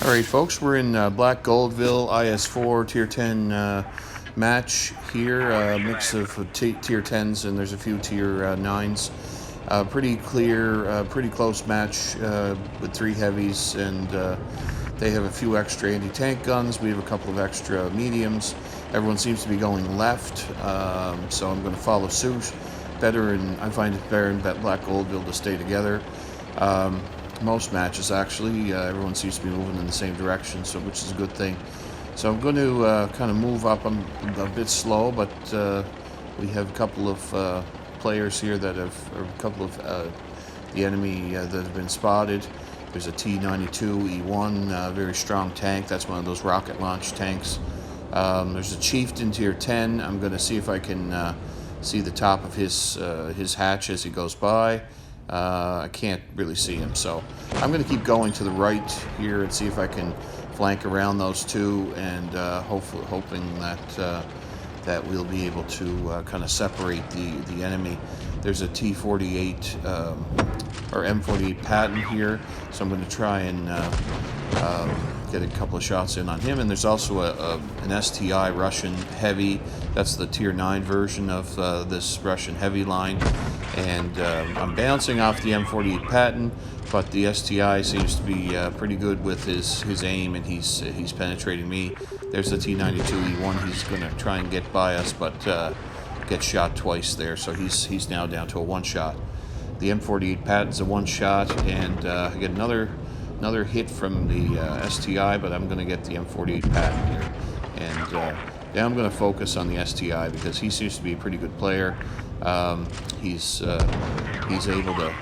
Alright folks, we're in Black Goldville, IS4 Tier 10 match here, mix of Tier 10s and there's a few Tier 9s. Pretty clear, pretty close match with 3 heavies, and they have a few extra anti-tank guns. We have a couple of extra mediums. Everyone seems to be going left, so I'm going to follow suit. I find it better in Black Goldville to stay together. Most matches actually, everyone seems to be moving in the same direction, so which is a good thing. So I'm going to kind of move up. I'm a bit slow, but we have a couple of players here that have, or a couple of the enemy that have been spotted. There's a T-92 E1, very strong tank. That's one of those rocket launch tanks. There's a Chieftain Tier 10. I'm going to see if I can see the top of his hatch as he goes by. I can't really see him, so I'm going to keep going to the right here and see if I can flank around those two, and hoping that we'll be able to kind of separate the enemy. There's a T-48 or M48 Patton here, so I'm going to try and get a couple of shots in on him. And there's also an STI Russian heavy. That's the Tier 9 version of this Russian heavy line. And I'm bouncing off the M48 Patton, but the STI seems to be pretty good with his aim, and he's penetrating me. There's the T-92 E1. He's going to try and get by us, but get shot twice there, so he's now down to a one-shot. The M48 Patton's a one-shot, and I get another hit from the STI, but I'm going to get the M48 Patton here. And now I'm going to focus on the STI because he seems to be a pretty good player. He's able to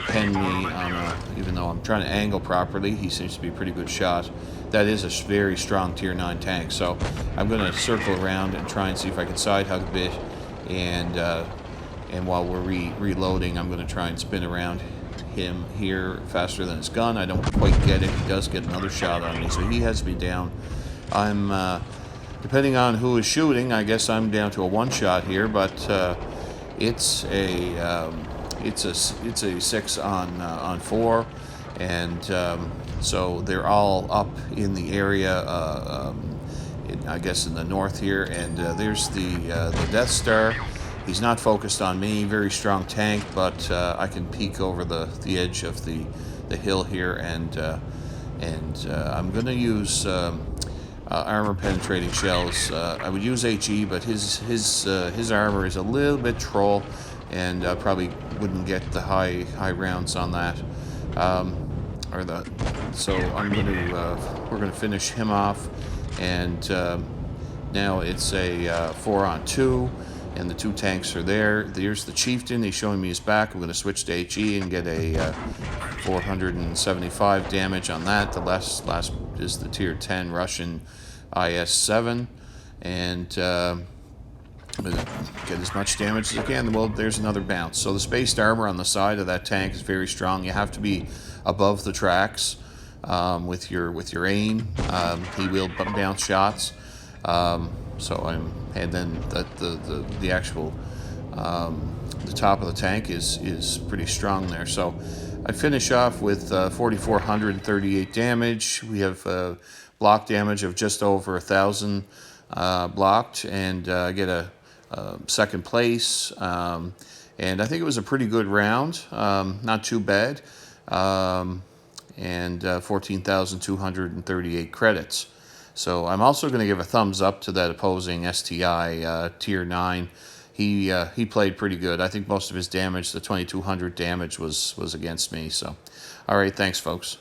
pen me on even though I'm trying to angle properly. He seems to be a pretty good shot. That is a very strong Tier 9 tank, so I'm going to circle around and try and see if I can side hug a bit, and while we're reloading, I'm going to try and spin around him here faster than his gun. I don't quite get it. He does get another shot on me, so he has me down. I'm depending on who is shooting, I guess I'm down to a one-shot here, but it's a 6 on 4, and so they're all up in the area, I guess in the north here. And there's the Death Star. He's not focused on me. Very strong tank, but I can peek over the edge of the hill here, and I'm going to use armor penetrating shells. I would use HE, but his armor is a little bit troll, and probably wouldn't get the high rounds on that. So we're going to finish him off, and now it's a 4 on 2. And the 2 tanks are there. There's the Chieftain. He's showing me his back. I'm going to switch to HE and get a 475 damage on that. The last is the Tier 10 Russian IS-7. And I'm going to get as much damage as I can. Well, there's another bounce. So the spaced armor on the side of that tank is very strong. You have to be above the tracks with your aim. He will bounce shots. And then the actual the top of the tank is pretty strong there. So I finish off with 4,438 damage. We have block damage of just over 1,000 blocked, and get a second place. And I think it was a pretty good round, not too bad, and 14,238 credits. So I'm also going to give a thumbs up to that opposing STI Tier 9. He played pretty good. I think most of his damage, the 2,200 damage, was against me. So, all right, thanks, folks.